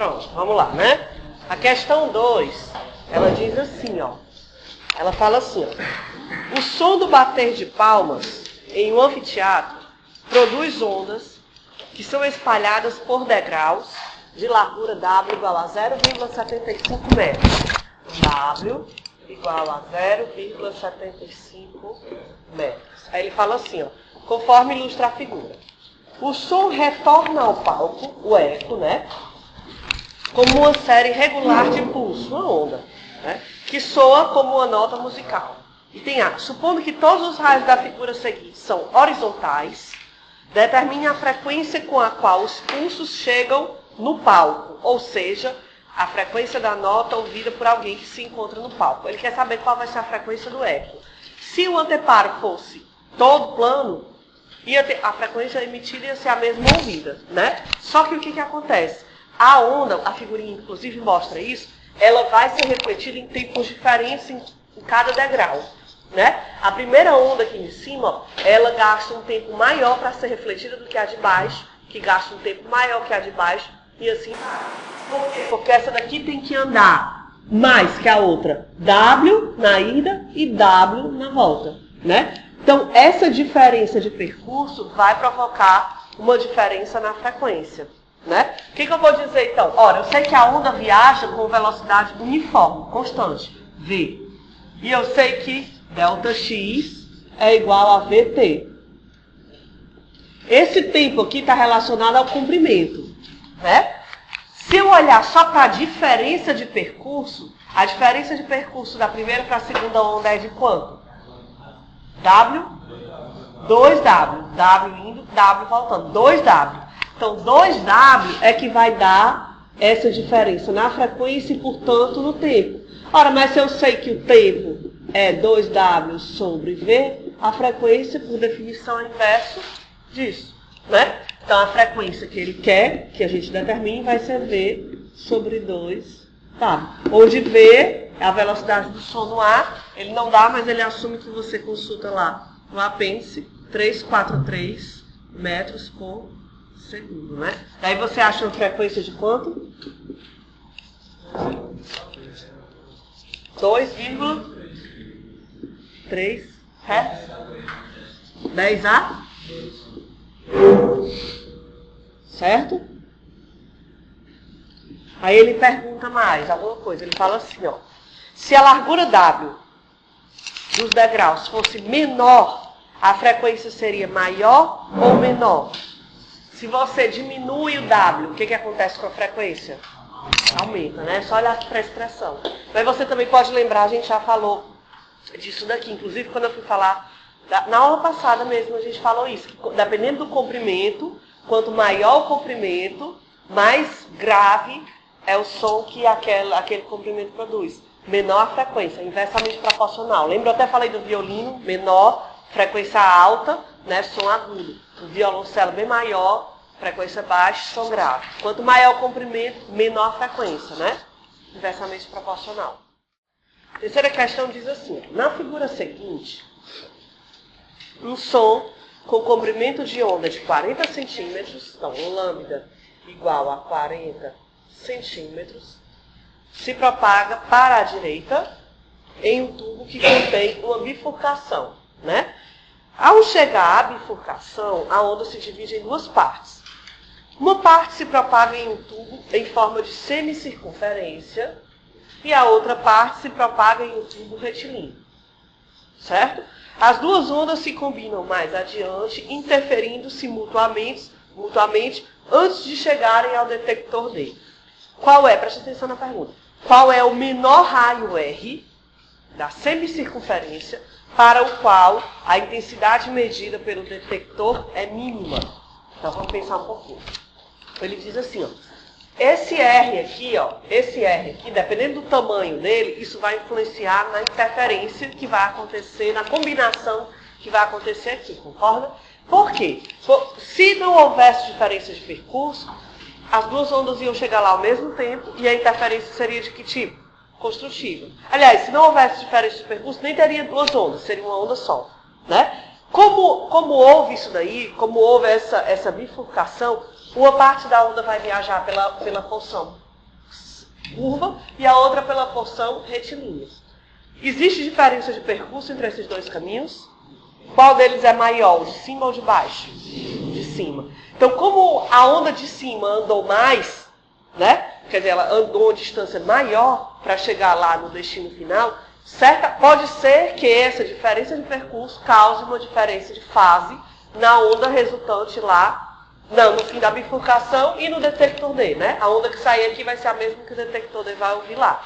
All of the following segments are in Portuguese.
Pronto, vamos lá, né? A questão 2, ela diz assim, ó. Ela fala assim, ó. O som do bater de palmas em um anfiteatro produz ondas que são espalhadas por degraus de largura W igual a 0,75 metros. W igual a 0,75 metros. Aí ele fala assim, ó. Conforme ilustra a figura. O som retorna ao palco, o eco, né? Como uma série regular de pulso, uma onda, né? Que soa como uma nota musical. E tem A. Supondo que todos os raios da figura seguinte são horizontais, determine a frequência com a qual os pulsos chegam no palco, ou seja, a frequência da nota ouvida por alguém que se encontra no palco. Ele quer saber qual vai ser a frequência do eco. Se o anteparo fosse todo plano, a frequência emitida ia ser a mesma ouvida, né? Só que o que acontece? A onda, a figurinha inclusive mostra isso, ela vai ser refletida em tempos diferentes em cada degrau, né? A primeira onda aqui em cima, ela gasta um tempo maior para ser refletida do que a de baixo, que gasta um tempo maior que a de baixo, e assim. Por quê? Porque essa daqui tem que andar mais que a outra. W na ida e W na volta, né? Então, essa diferença de percurso vai provocar uma diferença na frequência, né? O que eu vou dizer, então? Ora, eu sei que a onda viaja com velocidade uniforme, constante, V. E eu sei que ΔX é igual a VT. Esse tempo aqui está relacionado ao comprimento, né? Se eu olhar só para a diferença de percurso, a diferença de percurso da primeira para a segunda onda é de quanto? W, 2W. W indo, W voltando. 2W. Então, 2W é que vai dar essa diferença na frequência e, portanto, no tempo. Ora, mas se eu sei que o tempo é 2W sobre V, a frequência, por definição, é inverso disso, né? Então, a frequência que ele quer que a gente determine vai ser V sobre 2W. Onde V é a velocidade do som no ar. Ele não dá, mas ele assume que você consulta lá no apêndice 343 metros por segundo, né? Daí você acha uma frequência de quanto? 2,3 Hz. 10A? Certo? Aí ele pergunta mais alguma coisa. Ele fala assim, ó. Se a largura W dos degraus fosse menor, a frequência seria maior ou menor? Se você diminui o W, o que acontece com a frequência? Aumenta, né? É só olhar para a expressão. Mas você também pode lembrar, a gente já falou disso daqui. Inclusive, quando eu fui falar, na aula passada mesmo, a gente falou isso. Que dependendo do comprimento, quanto maior o comprimento, mais grave é o som que aquele comprimento produz. Menor a frequência, inversamente proporcional. Lembra, eu até falei do violino, menor, frequência alta, né, som agudo. O violoncelo bem maior, frequência baixa, som grave. Quanto maior o comprimento, menor a frequência, né? Inversamente proporcional. A terceira questão diz assim, na figura seguinte, um som com comprimento de onda de 40 centímetros, então, um lambda igual a 40 centímetros, se propaga para a direita em um tubo que contém uma bifurcação, né? Ao chegar à bifurcação, a onda se divide em duas partes. Uma parte se propaga em um tubo em forma de semicircunferência e a outra parte se propaga em um tubo retilíneo, certo? As duas ondas se combinam mais adiante, interferindo-se mutuamente antes de chegarem ao detector D. Qual é, presta atenção na pergunta, qual é o menor raio R da semicircunferência para o qual a intensidade medida pelo detector é mínima? Então vamos pensar um pouquinho. Ele diz assim, ó, esse R aqui, dependendo do tamanho dele, isso vai influenciar na interferência que vai acontecer, na combinação que vai acontecer aqui, concorda? Por quê? Se não houvesse diferença de percurso, as duas ondas iam chegar lá ao mesmo tempo e a interferência seria de que tipo? Construtiva. Aliás, se não houvesse diferença de percurso, nem teria duas ondas, seria uma onda só, né? Como houve isso daí, como houve essa bifurcação, uma parte da onda vai viajar pela função curva e a outra pela porção retilínea. Existe diferença de percurso entre esses dois caminhos? Qual deles é maior, de cima ou de baixo? De cima. Então, como a onda de cima andou mais, né? Quer dizer, ela andou uma distância maior para chegar lá no destino final, pode ser que essa diferença de percurso cause uma diferença de fase na onda resultante lá, no fim da bifurcação e no detector D, né? A onda que sair aqui vai ser a mesma que o detector D vai ouvir lá,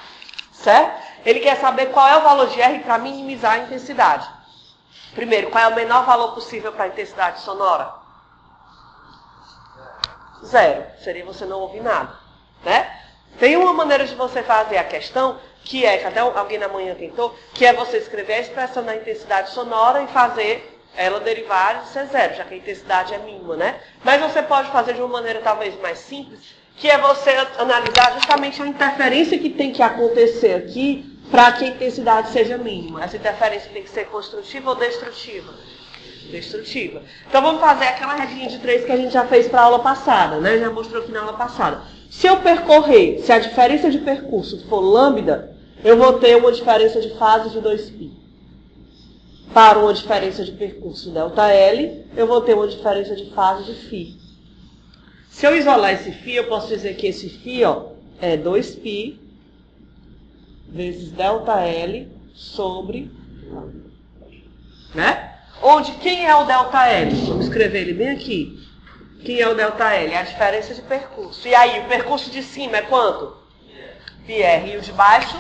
certo? Ele quer saber qual é o valor de R para minimizar a intensidade. Primeiro, qual é o menor valor possível para a intensidade sonora? 0. Seria você não ouvir nada, né? Tem uma maneira de você fazer a questão, que até alguém na manhã tentou, que é você escrever a expressão da intensidade sonora e fazer ela derivar de ser 0, já que a intensidade é mínima, né? Mas você pode fazer de uma maneira talvez mais simples, que é você analisar justamente a interferência que tem que acontecer aqui para que a intensidade seja mínima. Essa interferência tem que ser construtiva ou destrutiva? Destrutiva. Então vamos fazer aquela regrinha de 3 que a gente já fez para a aula passada, né? Já mostrou aqui na aula passada. Se eu percorrer, se a diferença de percurso for lambda, eu vou ter uma diferença de fase de 2π. Para uma diferença de percurso ΔL, eu vou ter uma diferença de fase de φ. Se eu isolar esse φ, eu posso dizer que esse φ é 2π vezes ΔL sobre... né? Onde quem é o ΔL? Vamos escrever ele bem aqui. Quem é o ΔL? É a diferença de percurso. E aí, o percurso de cima é quanto? πr. E o de baixo?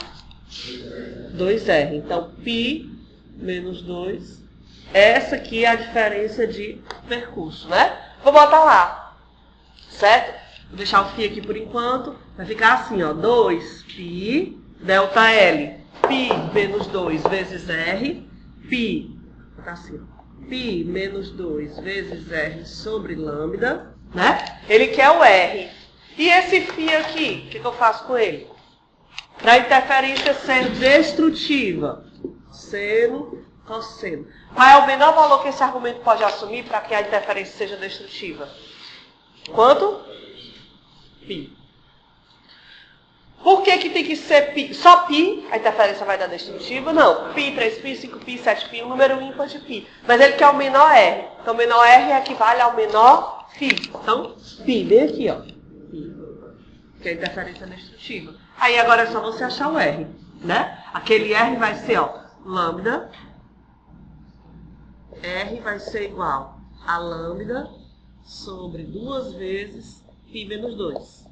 2r. Então, π menos 2. Essa aqui é a diferença de percurso, né? Vou botar lá. Certo? Vou deixar o φ aqui por enquanto. Vai ficar assim, ó. 2π ΔL. π menos 2 vezes r. π, vou botar assim, ó. π menos 2 vezes r sobre lambda, né? Ele quer o r. E esse φ aqui, o que eu faço com ele? Para a interferência ser destrutiva, seno, cosseno. Qual é o menor valor que esse argumento pode assumir para que a interferência seja destrutiva? Quanto? π. Por que tem que ser π? Só π, a interferência vai dar destrutiva? Não. π, 3π, 5π, 7π, um número ímpar de π. Mas ele quer o menor R. Então, o menor R equivale ao menor φ. Então, π, bem aqui, ó. π, que é a interferência destrutiva. Aí, agora é só você achar o R, né? Aquele R vai ser, ó, lambda. R vai ser igual a lambda sobre 2 vezes π menos 2.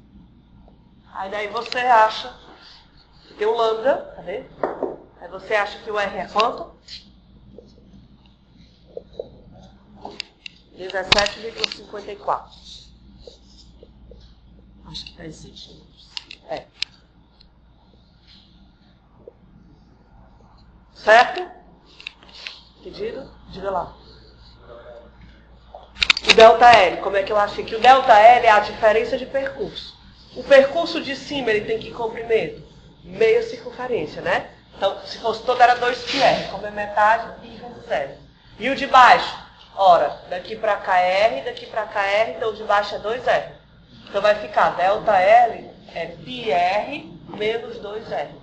Aí daí você acha que tem um lambda, cadê? Aí você acha que o R é quanto? 17,54. Acho que 10 centímetros. É. Certo? Pedido? Diga lá. O ΔL, como é que eu achei que o ΔL é a diferença de percurso. O percurso de cima, ele tem que comprimento? Meia circunferência, né? Então, se fosse todo, era 2πr. Como é metade, π vezes r. E o de baixo? Ora, daqui para cá é r, daqui para cá é r, então o de baixo é 2r. Então vai ficar ΔL é πr menos 2r.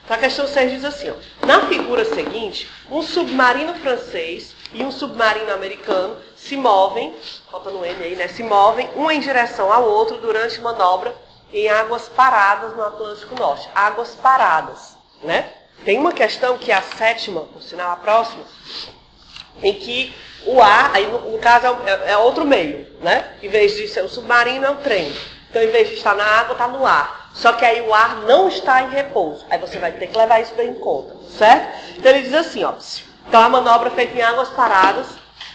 Então a questão 6 diz assim, ó. Na figura seguinte, um submarino francês e um submarino americano se movem, falta no N aí, né? Se movem um em direção ao outro durante manobra em águas paradas no Atlântico Norte. Águas paradas, né? Tem uma questão que é a 7ª, por sinal a próxima, em que o ar, aí no caso é outro meio, né? Em vez de ser um submarino, é um trem. Então, em vez de estar na água, está no ar. Só que aí o ar não está em repouso. Aí você vai ter que levar isso bem em conta, certo? Então ele diz assim, ó. Então a manobra feita em águas paradas.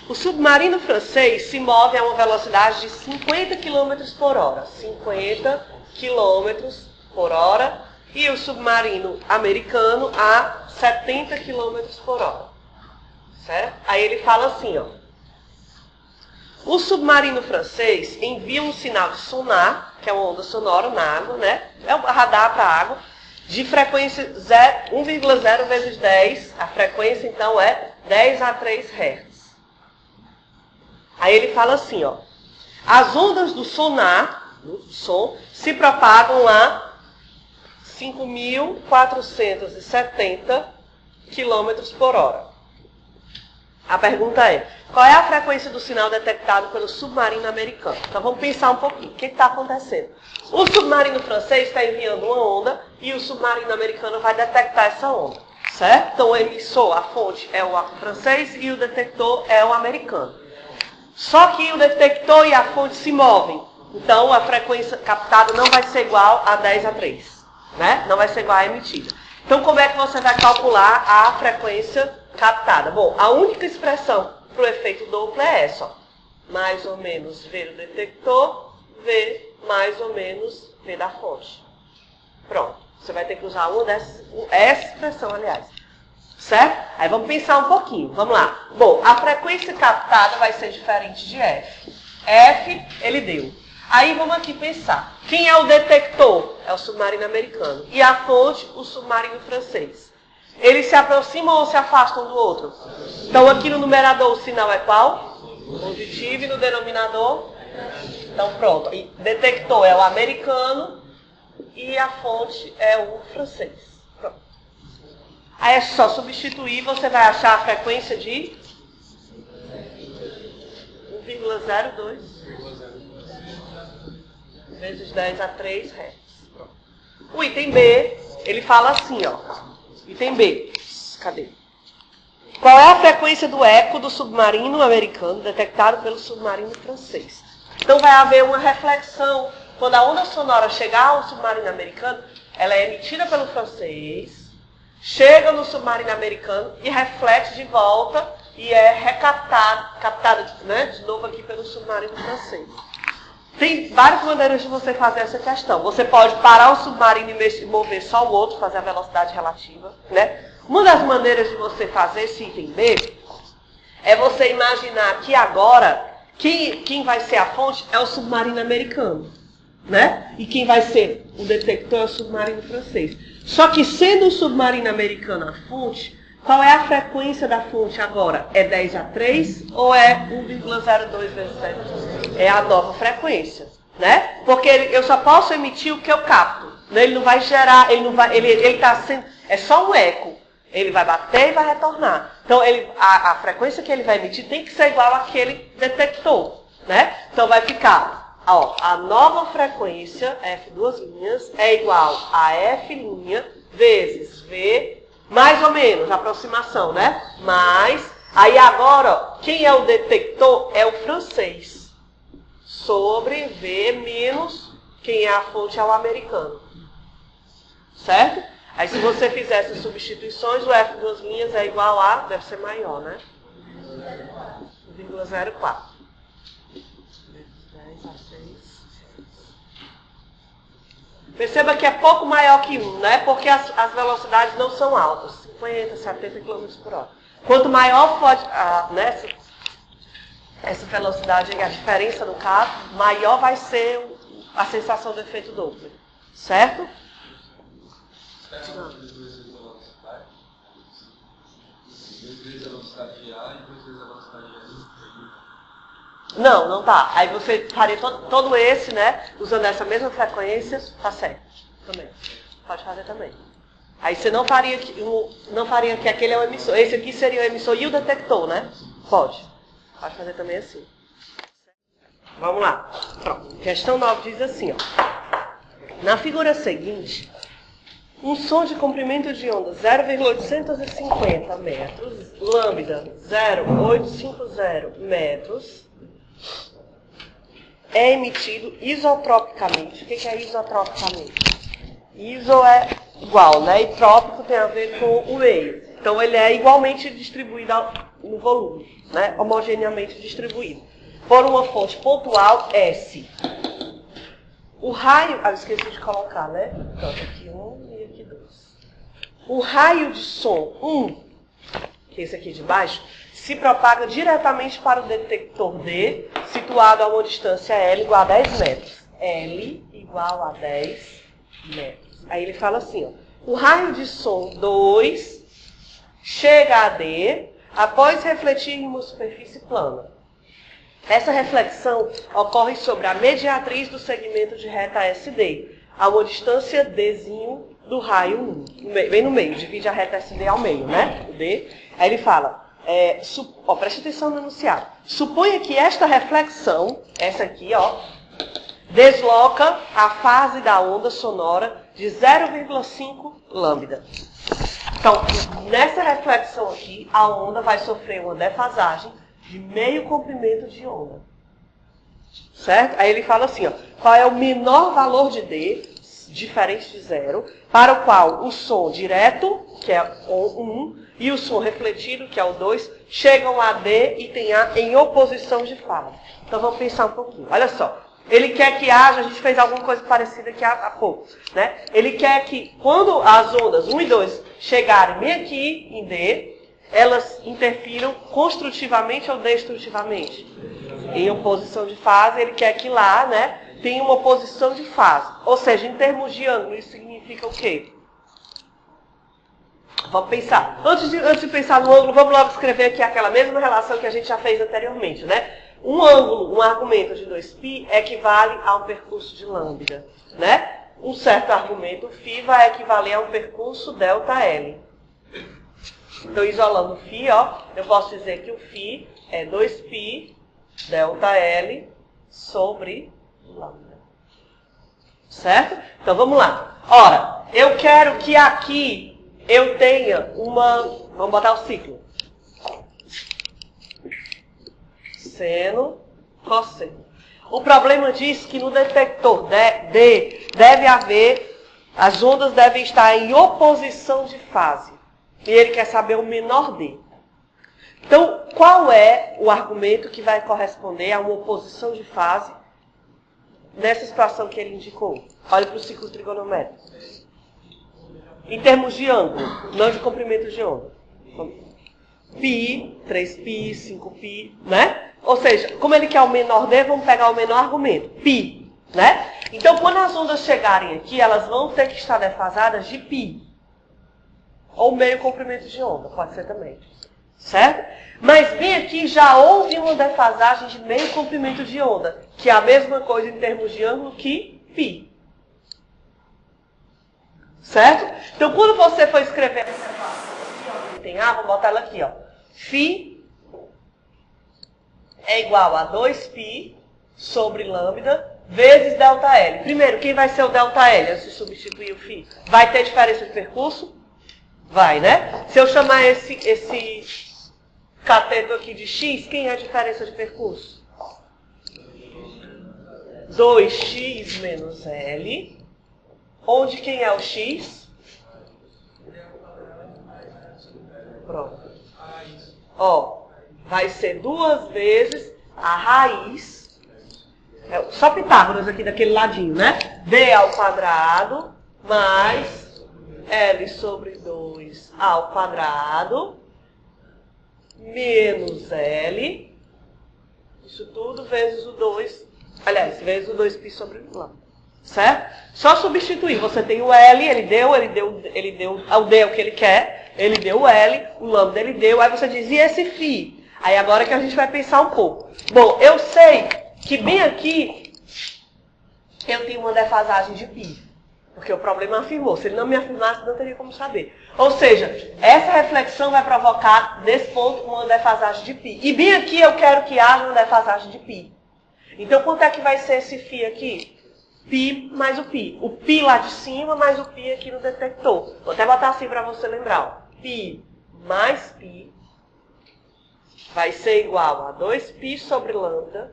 O submarino francês se move a uma velocidade de 50 km por hora. 50 km por hora. E o submarino americano a 70 km por hora. Certo? Aí ele fala assim, ó. O submarino francês envia um sinal de sonar, que é uma onda sonora na água, né? É um radar para a água, de frequência 1,0 vezes 10. A frequência, então, é 10 a 3 Hz. Aí ele fala assim, ó. As ondas do sonar do som se propagam a 5.470 km por hora. A pergunta é, qual é a frequência do sinal detectado pelo submarino americano? Então vamos pensar um pouquinho, o que está acontecendo? O submarino francês está enviando uma onda e o submarino americano vai detectar essa onda, certo? Então o emissor, a fonte, é o francês e o detector é o americano. Só que o detector e a fonte se movem, então a frequência captada não vai ser igual a 10/3, né? Não vai ser igual à emitida. Então como é que você vai calcular a frequência captada? Bom, a única expressão para o efeito Doppler é essa, ó. Mais ou menos V do detector, V mais ou menos V da fonte. Pronto. Você vai ter que usar essa expressão, aliás. Certo? Aí vamos pensar um pouquinho. Vamos lá. Bom, a frequência captada vai ser diferente de F. F, ele deu. Aí vamos aqui pensar. Quem é o detector? É o submarino americano. E a fonte, o submarino francês. Eles se aproximam ou se afastam do outro? Então aqui no numerador o sinal é qual? Positivo, e no denominador? Então pronto. E detector é o americano e a fonte é o francês. Pronto. Aí é só substituir, você vai achar a frequência de 1,02 vezes 10/3 Hz. O item B, ele fala assim, ó. Item B. Cadê? Qual é a frequência do eco do submarino americano detectado pelo submarino francês? Então vai haver uma reflexão. Quando a onda sonora chegar ao submarino americano, ela é emitida pelo francês, chega no submarino americano e reflete de volta e é captada, né, de novo aqui pelo submarino francês. Tem várias maneiras de você fazer essa questão. Você pode parar o submarino e mover só o outro, fazer a velocidade relativa, né? Uma das maneiras de você fazer esse item B é você imaginar que agora quem vai ser a fonte é o submarino americano, né? E quem vai ser o detector é o submarino francês. Só que sendo o submarino americano a fonte, qual é a frequência da fonte agora? É 10/3 ou é 1,02 vezes 10/3? É a nova frequência, né? Porque eu só posso emitir o que eu capto. Né? Ele não vai gerar, ele tá sendo, é só um eco. Ele vai bater e vai retornar. Então a frequência que ele vai emitir tem que ser igual àquele detector, né? Então vai ficar, ó, a nova frequência F duas linhas é igual a F' vezes V, mais ou menos, aproximação, né? Mais, aí agora, ó, quem é o detector é o francês. Sobre V menos quem é a fonte é o americano. Certo? Aí se você fizer essas substituições, o F duas linhas é igual a, deve ser maior, né? 1,04. 10/6. Perceba que é pouco maior que 1, né? Porque as velocidades não são altas. 50, 70 km por hora. Quanto maior for né, essa velocidade, a diferença no carro, maior vai ser a sensação do efeito Doppler. Certo? Não, não tá. Aí você faria todo esse, né? Usando essa mesma frequência, tá certo. Também. Pode fazer também. Aí você não faria que aquele é o emissor. Esse aqui seria o emissor e o detector, né? Pode. Pode fazer também assim. Vamos lá. Pronto. Questão 9 diz assim, ó. Na figura seguinte, um som de comprimento de onda 0,850 metros, lambda 0,850 metros, é emitido isotropicamente. O que é isotropicamente? Iso é igual, né? E trópico tem a ver com o meio. Então ele é igualmente distribuído no volume, né? Homogeneamente distribuído. Por uma fonte pontual, S. O raio... eu esqueci de colocar, né? Então, aqui 1 e aqui 2. O raio de som 1, que é esse aqui de baixo, se propaga diretamente para o detector D, situado a uma distância L igual a 10 metros. L igual a 10 metros. Aí ele fala assim, ó. O raio de som 2 chega a D após refletir em uma superfície plana. Essa reflexão ocorre sobre a mediatriz do segmento de reta SD, a uma distância Dzinho do raio 1. Bem no meio, divide a reta SD ao meio, né? O D. Aí ele fala, preste atenção no enunciado. Suponha que esta reflexão, essa aqui, ó, desloca a fase da onda sonora de 0,5 lambda. Então, nessa reflexão aqui, a onda vai sofrer uma defasagem de meio comprimento de onda. Certo? Aí ele fala assim, ó, qual é o menor valor de D, diferente de zero, para o qual o som direto, que é o 1, e o som refletido, que é o 2, chegam a D e tem A em oposição de fase. Então vamos pensar um pouquinho. Olha só. Ele quer que haja, a gente fez alguma coisa parecida aqui há pouco, né? Ele quer que quando as ondas 1 e 2 chegarem bem aqui em D, elas interfiram construtivamente ou destrutivamente? Em oposição de fase, ele quer que lá, né, tenha uma oposição de fase. Ou seja, em termos de ângulo, isso significa o quê? Vamos pensar. Antes de pensar no ângulo, vamos logo escrever aqui aquela mesma relação que a gente já fez anteriormente, né? Um ângulo, um argumento de 2π equivale a um percurso de lambda, né? Um certo argumento φ vai equivaler a um percurso ΔL. Então, isolando o φ, ó, eu posso dizer que o φ é 2π ΔL sobre lambda. Certo? Então, vamos lá. Ora, eu quero que aqui eu tenha uma... Vamos botar o ciclo. Seno, cosseno. O problema diz que no detector D deve haver, as ondas devem estar em oposição de fase. E ele quer saber o menor D. Então, qual é o argumento que vai corresponder a uma oposição de fase nessa situação que ele indicou? Olha para o ciclo trigonométrico. Em termos de ângulo, não de comprimento de onda. Π, 3π, 5π, né? Ou seja, como ele quer o menor D, vamos pegar o menor argumento, π, né? Então, quando as ondas chegarem aqui, elas vão ter que estar defasadas de π. Ou meio comprimento de onda, pode ser também. Certo? Mas bem aqui já houve uma defasagem de meio comprimento de onda, que é a mesma coisa em termos de ângulo que π. Certo? Então, quando você for escrever essa equação aqui, ó, tem A, vou botar ela aqui, ó. Φ é igual a 2π sobre lambda vezes ΔL. Primeiro, quem vai ser o ΔL antes de substituir o φ? Vai ter diferença de percurso? Vai, né? Se eu chamar esse cateto aqui de x, quem é a diferença de percurso? 2x menos L. Onde quem é o x? Pronto. Ó, vai ser 2 vezes a raiz. Só Pitágoras aqui daquele ladinho, né? D ao quadrado mais L sobre 2 ao quadrado menos L. Isso tudo vezes o 2. Aliás, vezes o 2π sobre lambda. Certo? Só substituir. Você tem o L, ele deu, o D é o que ele quer, ele deu o L, o lambda ele deu, aí você diz, e esse φ? Aí agora que a gente vai pensar um pouco. Bom, eu sei que bem aqui eu tenho uma defasagem de π, porque o problema afirmou. Se ele não me afirmasse, não teria como saber. Ou seja, essa reflexão vai provocar, nesse ponto, uma defasagem de π. E bem aqui eu quero que haja uma defasagem de π. Então, quanto é que vai ser esse φ aqui? Π mais o π. O π lá de cima mais o π aqui no detector. Vou até botar assim para você lembrar. Ó. Π mais π vai ser igual a 2π sobre lambda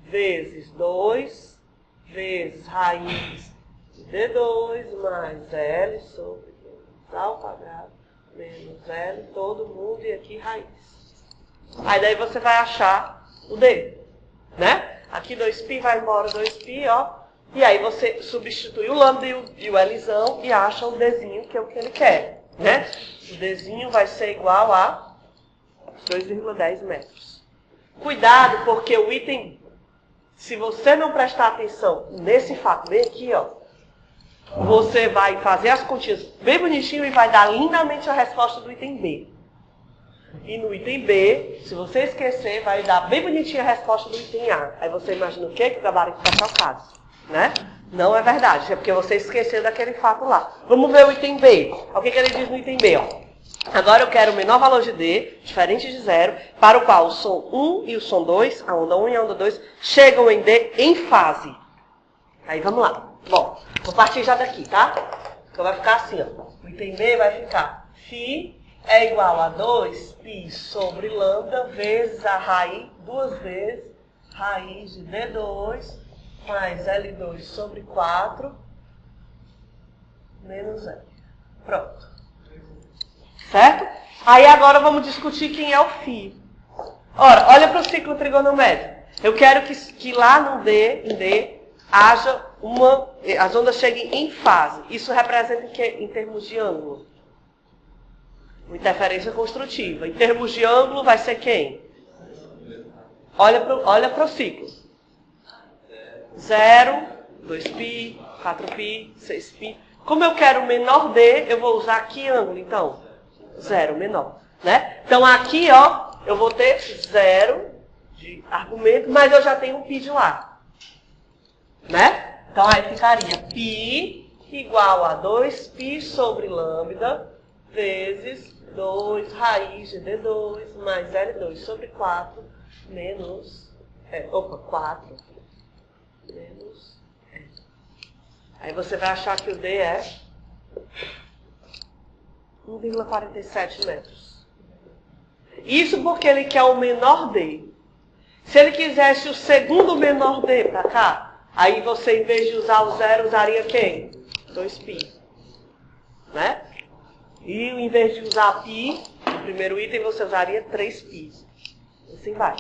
vezes 2 vezes raiz de D2 mais L sobre 2 ao quadrado menos L todo mundo e aqui raiz. Aí daí você vai achar o D, né? Aqui 2π vai embora 2π, ó. E aí você substitui o lambda e o Lzão e acha o Dzinho, que é o que ele quer, né? O Dzinho vai ser igual a 2,10 metros. Cuidado, porque o item, se você não prestar atenção nesse fato bem aqui, ó, você vai fazer as continhas bem bonitinho e vai dar lindamente a resposta do item B. E no item B, se você esquecer, vai dar bem bonitinha a resposta do item A. Aí você imagina o quê? Que o gabarito está trocado, né? Não é verdade, é porque você esqueceu daquele fato lá. Vamos ver o item B. O que ele diz no item B? Ó. Agora eu quero o menor valor de D, diferente de zero, para o qual o som 1 e o som 2, a onda 1 e a onda 2, chegam em D em fase. Aí vamos lá. Bom, vou partir já daqui, tá? Então vai ficar assim, ó. O item B vai ficar Φ é igual a 2π sobre lambda vezes a raiz, duas vezes, raiz de D2 mais L2 sobre 4 menos L. Pronto. Certo? Aí agora vamos discutir quem é o φ. Ora, olha para o ciclo trigonométrico. Eu quero que lá no D, em D, haja as ondas cheguem em fase. Isso representa o que em termos de ângulo? Uma interferência construtiva. Em termos de ângulo vai ser quem? Olha para o ciclo. 0, 2π, 4π, 6π. Como eu quero o menor D, eu vou usar que ângulo, então? 0, menor. Né? Então aqui, ó, eu vou ter 0 de argumento, mas eu já tenho um π de lá. Né? Então aí ficaria π igual a 2π sobre lambda vezes 2 raiz de D2 mais L2 sobre 4 menos... 4 menos L. Aí você vai achar que o D é 1,47 metros. Isso porque ele quer o menor D. Se ele quisesse o segundo menor D para cá, aí você, em vez de usar o 0, usaria quem? 2π. Né? E em vez de usar π, no primeiro item, você usaria 3π. Assim vai.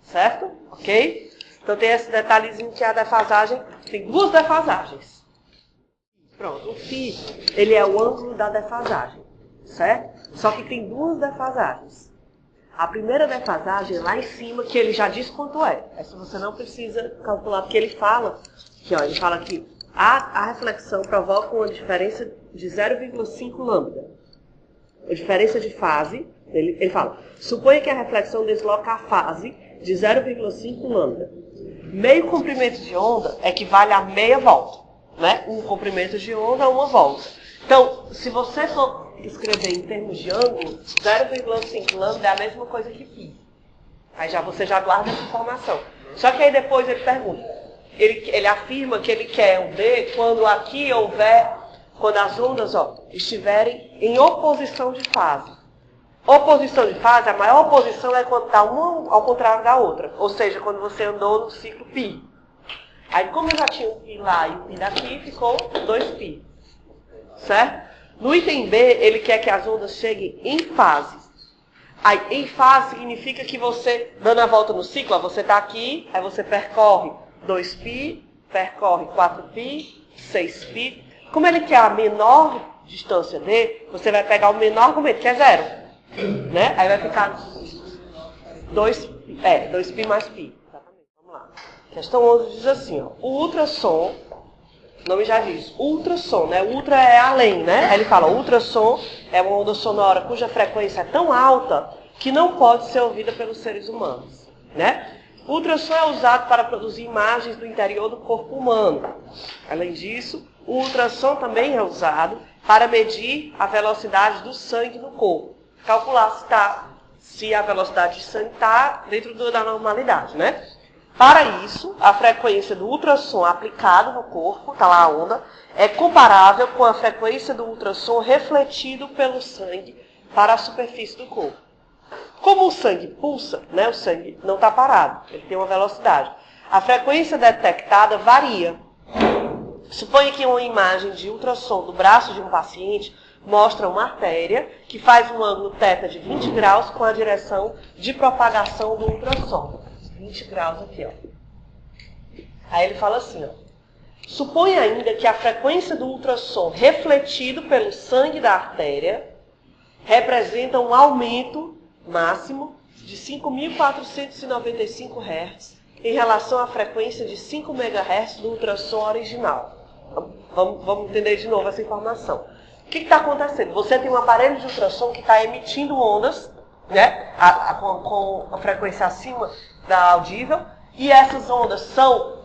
Certo? Ok? Então tem esse detalhezinho que é a defasagem. Tem duas defasagens. Pronto. O φ, ele é o ângulo da defasagem. Certo? Só que tem duas defasagens. A primeira defasagem é lá em cima, que ele já diz quanto é. Essa você não precisa calcular, porque ele fala que, ó, ele fala que a reflexão provoca uma diferença de 0,5 lambda. A diferença de fase, ele fala, suponha que a reflexão desloca a fase de 0,5 lambda. Meio comprimento de onda equivale a meia volta. Né? Um comprimento de onda, uma volta. Então, se você for escrever em termos de ângulo, 0,5 lambda é a mesma coisa que π. Aí você já guarda essa informação. Só que aí depois ele pergunta, ele afirma que ele quer um D quando aqui houver, quando as ondas estiverem em oposição de fase. Oposição de fase, a maior oposição é quando está uma ao contrário da outra. Ou seja, quando você andou no ciclo π. Aí como eu já tinha um π lá e o π daqui, ficou 2π. Certo? No item B, ele quer que as ondas cheguem em fase. Aí, em fase significa que você, dando a volta no ciclo, você está aqui, aí você percorre 2π, percorre 4π, 6π. Como ele quer a menor distância D, você vai pegar o menor argumento, que é 0. Né? Aí vai ficar 2π mais π. Exatamente. Vamos lá. Questão 11 diz assim, ó, o ultrassom, o nome já diz, ultrassom, né? Ultra é além, né? Aí ele fala, ultrassom é uma onda sonora cuja frequência é tão alta que não pode ser ouvida pelos seres humanos, né? O ultrassom é usado para produzir imagens do interior do corpo humano. Além disso, o ultrassom também é usado para medir a velocidade do sangue no corpo. Calcular se a velocidade de sangue está dentro da normalidade, né? Para isso, a frequência do ultrassom aplicado no corpo, está lá a onda, é comparável com a frequência do ultrassom refletido pelo sangue para a superfície do corpo. Como o sangue pulsa, né, o sangue não está parado, ele tem uma velocidade. A frequência detectada varia. Suponha que uma imagem de ultrassom do braço de um paciente mostra uma artéria que faz um ângulo θ de 20 graus com a direção de propagação do ultrassom. 20 graus aqui, ó. Aí ele fala assim, ó. Suponha ainda que a frequência do ultrassom refletido pelo sangue da artéria representa um aumento máximo de 5.495 Hz em relação à frequência de 5 MHz do ultrassom original. Vamos entender de novo essa informação. O que está acontecendo? Você tem um aparelho de ultrassom que está emitindo ondas, né? Com a frequência acima da audível. E essas ondas são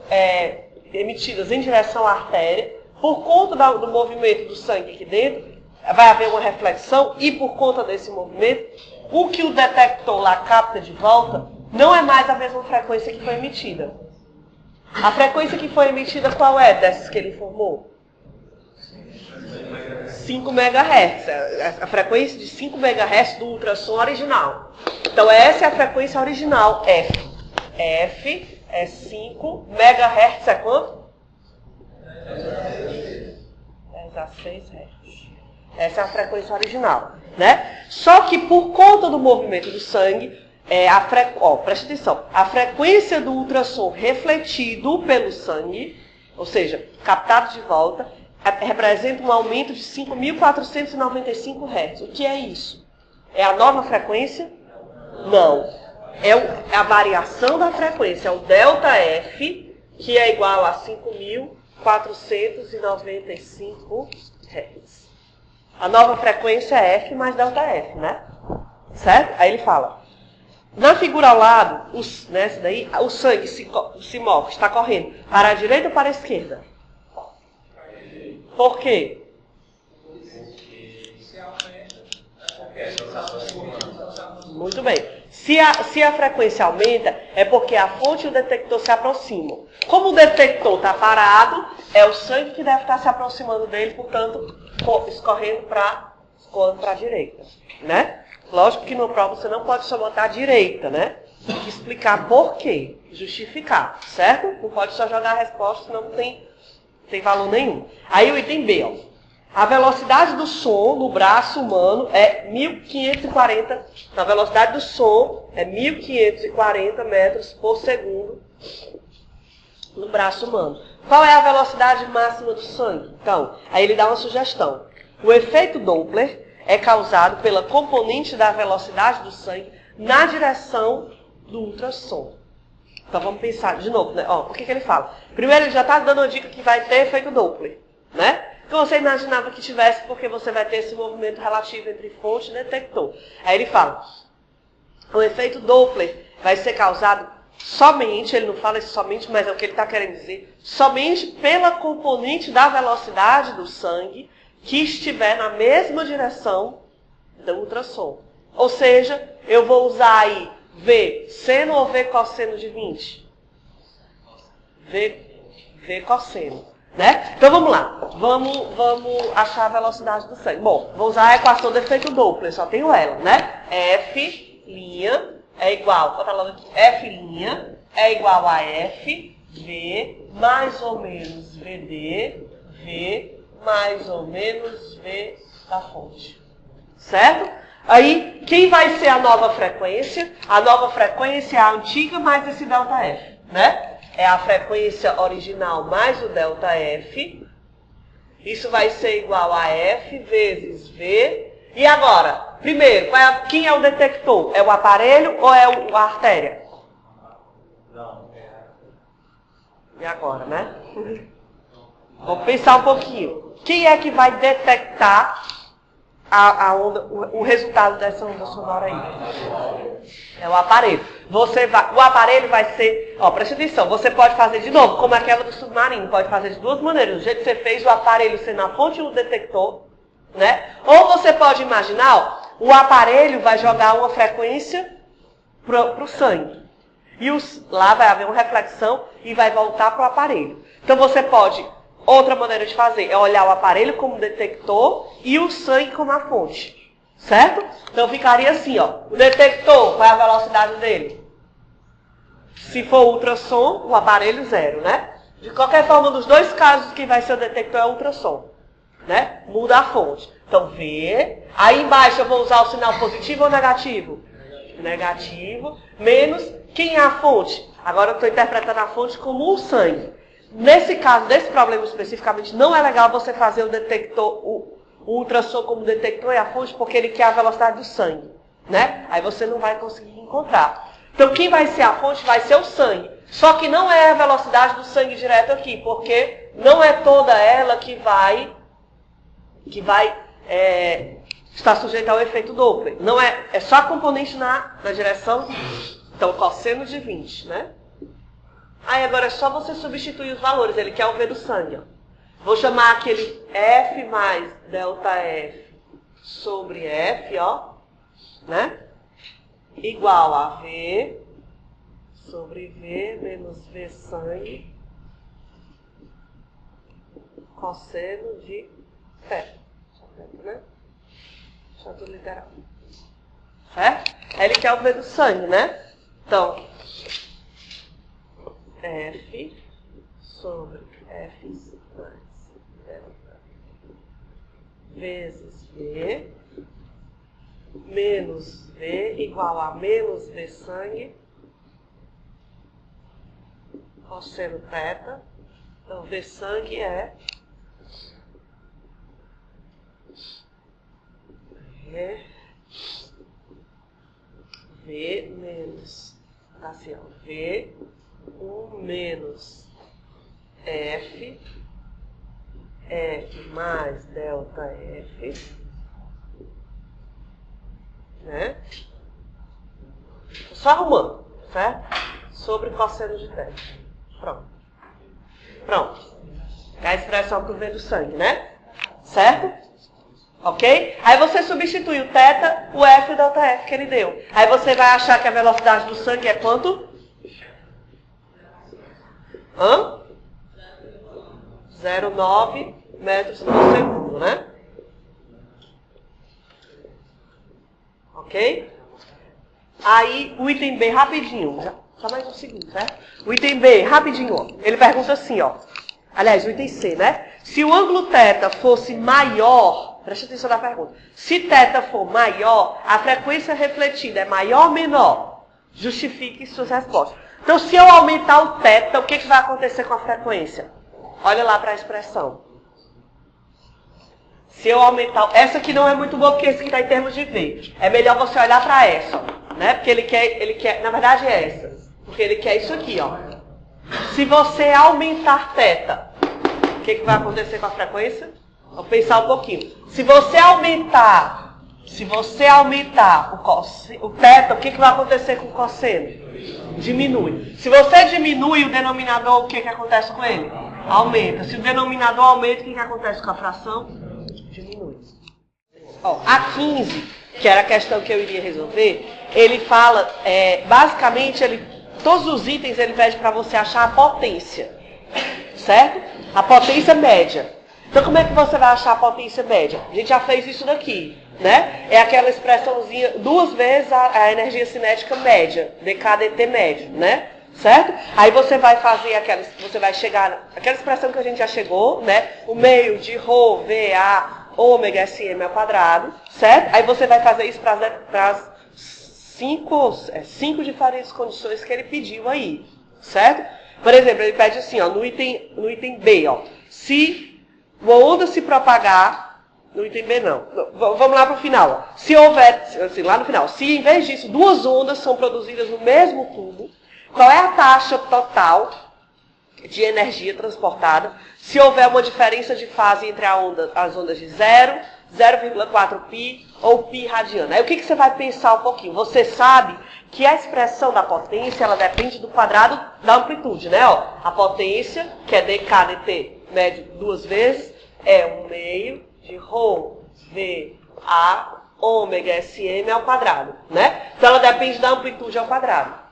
emitidas em direção à artéria. Por conta do movimento do sangue aqui dentro, vai haver uma reflexão e por conta desse movimento, o que o detector lá capta de volta não é mais a mesma frequência que foi emitida. A frequência que foi emitida qual é dessas que ele informou? 5 MHz. A frequência de 5 MHz do ultrassom original. Então essa é a frequência original, F. F é 5 MHz, é quanto? 10 a 6 Hz. Essa é a frequência original, né? Só que por conta do movimento do sangue, preste atenção, a frequência do ultrassom refletido pelo sangue, ou seja, captado de volta, representa um aumento de 5.495 Hz. O que é isso? É a nova frequência? Não. É a variação da frequência, é o ΔF, que é igual a 5.495 Hz. A nova frequência é F mais ΔF, né? Certo? Aí ele fala, na figura ao lado, nessa daí, o sangue se move, está correndo para a direita ou para a esquerda? Por quê? Muito bem. Se a frequência aumenta, é porque a fonte e o detector se aproximam. Como o detector está parado, é o sangue que deve estar se aproximando dele, portanto, escorrendo para a direita, né? Lógico que no prova você não pode só botar a direita, né? Tem que explicar por quê, justificar, certo? Não pode só jogar a resposta, senão não tem valor nenhum. Aí o item B, ó. A velocidade do som no braço humano é 1.540. A velocidade do som é 1.540 metros por segundo no braço humano. Qual é a velocidade máxima do sangue? Então, aí ele dá uma sugestão. O efeito Doppler é causado pela componente da velocidade do sangue na direção do ultrassom. Então vamos pensar de novo, né? Ó, o que ele fala? Primeiro ele já está dando uma dica que vai ter efeito Doppler, né? Que você imaginava que tivesse, porque você vai ter esse movimento relativo entre fonte e detector. Aí ele fala, o efeito Doppler vai ser causado somente, ele não fala isso somente, mas é o que ele está querendo dizer, somente pela componente da velocidade do sangue que estiver na mesma direção do ultrassom. Ou seja, eu vou usar aí V seno ou V cosseno de 20? V cosseno. Né? Então vamos lá, vamos achar a velocidade do sangue. Bom, vou usar a equação do efeito Doppler, só tenho ela, né? F' é igual, bota logo aqui, F' é igual a F, V, mais ou menos VD, V, mais ou menos V da fonte. Certo? Aí, quem vai ser a nova frequência? A nova frequência é a antiga mais esse ΔF, né? É a frequência original mais o ΔF. Isso vai ser igual a F vezes V. E agora, primeiro, quem é o detector? É o aparelho ou é a artéria? Não. E agora, né? Vamos pensar um pouquinho. Quem é que vai detectar a onda, o resultado dessa onda sonora aí? É o aparelho. O aparelho vai ser... Ó, presta atenção, você pode fazer de novo, como aquela do submarino. Pode fazer de duas maneiras. Do jeito que você fez, o aparelho ser na fonte e o detector, né? Ou você pode imaginar, ó, o aparelho vai jogar uma frequência para o sangue. E lá vai haver uma reflexão e vai voltar para o aparelho. Então você pode... Outra maneira de fazer é olhar o aparelho como detector e o sangue como a fonte. Certo? Então ficaria assim, ó. O detector, qual é a velocidade dele? Se for ultrassom, o aparelho 0, né? De qualquer forma, nos dois casos que vai ser o detector é ultrassom. Né? Muda a fonte. Então, V. Aí embaixo eu vou usar o sinal positivo ou negativo? Negativo. Menos quem é a fonte? Agora eu estou interpretando a fonte como o sangue. Nesse caso, desse problema especificamente, não é legal você fazer o detector, o ultrassom como detector e a fonte, porque ele quer a velocidade do sangue, né? Aí você não vai conseguir encontrar. Então, quem vai ser a fonte vai ser o sangue. Só que não é a velocidade do sangue direto aqui, porque não é toda ela que vai está sujeito ao efeito Doppler. Não é só a componente na direção, então cosseno de 20, né? Aí agora é só você substituir os valores, ele quer o V do sangue, ó. Vou chamar aquele F mais ΔF sobre F, ó, né? Igual a V sobre V menos V sangue cosseno de θ. Né? Chato literal. Certo? Aí ele quer o V do sangue, né? Então, F sobre F mais delta vezes V menos V igual a menos V sangue cosseno θ. Então, V sangue é V menos, assim, ó, V1 menos F mais delta F, né? Só arrumando, certo? Sobre cosseno de θ. Pronto. Pronto. É a expressão pro V do sangue, né? Certo? Ok? Aí você substitui o θ, o F e o ΔF que ele deu. Aí você vai achar que a velocidade do sangue é quanto? 0,9 metros por segundo, né? Ok? Aí o item B, rapidinho. Só mais um segundo, certo? O item B, rapidinho, ó. Ele pergunta assim, ó. Aliás, o item C, né? Se o ângulo θ fosse maior, preste atenção na pergunta. Se θ for maior, a frequência refletida é maior ou menor? Justifique suas respostas. Então, se eu aumentar o θ, o que vai acontecer com a frequência? Olha lá para a expressão. Se eu aumentar... Essa aqui não é muito boa, porque esse aqui está em termos de V. É melhor você olhar para essa, ó, né? Porque ele quer... Na verdade, é essa. Porque ele quer isso aqui, ó. Se você aumentar θ, o que vai acontecer com a frequência? Vou pensar um pouquinho. Se você aumentar o θ, o que vai acontecer com o cosseno? Diminui. Se você diminui o denominador, o que acontece com ele? Aumenta. Se o denominador aumenta, o que acontece com a fração? Diminui. Ó, a 15, que era a questão que eu iria resolver, ele fala, basicamente, todos os itens ele pede para você achar a potência, certo? A potência média. Então, como é que você vai achar a potência média? A gente já fez isso daqui, né? É aquela expressãozinha, 2 vezes a energia cinética média, dk/dt médio, né? Certo? Aí você vai fazer você vai chegar naquela expressão que a gente já chegou, né? O meio de ρ, VA, ômega, SM ao quadrado, certo? Aí você vai fazer isso para as 5 diferentes condições que ele pediu aí, certo? Por exemplo, ele pede assim, ó, no item B, ó, se uma onda se propagar, no item B não, vamos lá para o final, ó. Se houver, assim, lá no final, se em vez disso 2 ondas são produzidas no mesmo tubo, qual é a taxa total de energia transportada se houver uma diferença de fase entre as ondas de 0, 0,4 π ou π radiano? Aí o que você vai pensar um pouquinho? Você sabe que a expressão da potência, ela depende do quadrado da amplitude, né? Ó, a potência, que é dk/dt médio 2 vezes, é 1/2 de ρ, V, A, ômega, SM ao quadrado, né? Então ela depende da amplitude ao quadrado.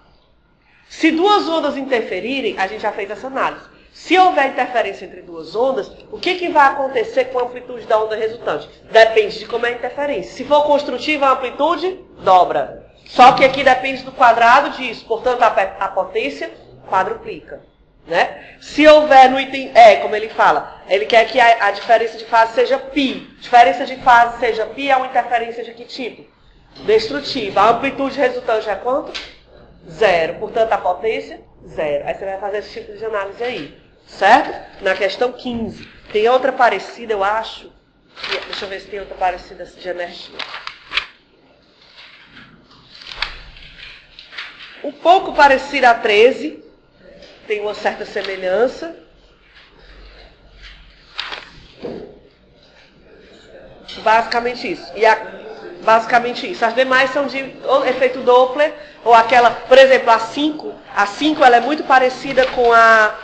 Se 2 ondas interferirem, a gente já fez essa análise. Se houver interferência entre 2 ondas, o que vai acontecer com a amplitude da onda resultante? Depende de como é a interferência. Se for construtiva, a amplitude dobra. Só que aqui depende do quadrado disso. Portanto, a potência quadruplica. Né? Se houver no item como ele fala, ele quer que a diferença de fase seja π. Diferença de fase seja π é uma interferência de que tipo? Destrutiva. A amplitude resultante é quanto? 0. Portanto, a potência, 0. Aí você vai fazer esse tipo de análise aí. Certo? Na questão 15. Tem outra parecida, eu acho. Deixa eu ver se tem outra parecida de energia. Um pouco parecida a 13. Tem uma certa semelhança. Basicamente isso. Basicamente isso. As demais são de efeito Doppler, ou aquela, por exemplo, a 5 ela é muito parecida com a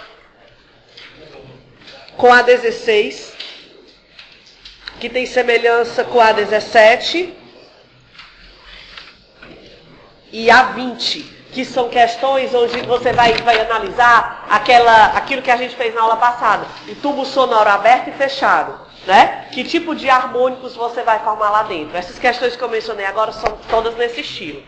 16, que tem semelhança com a 17, e a 20, que são questões onde você vai analisar aquilo que a gente fez na aula passada, o tubo sonoro aberto e fechado, né? Que tipo de harmônicos você vai formar lá dentro? Essas questões que eu mencionei agora são todas nesse estilo.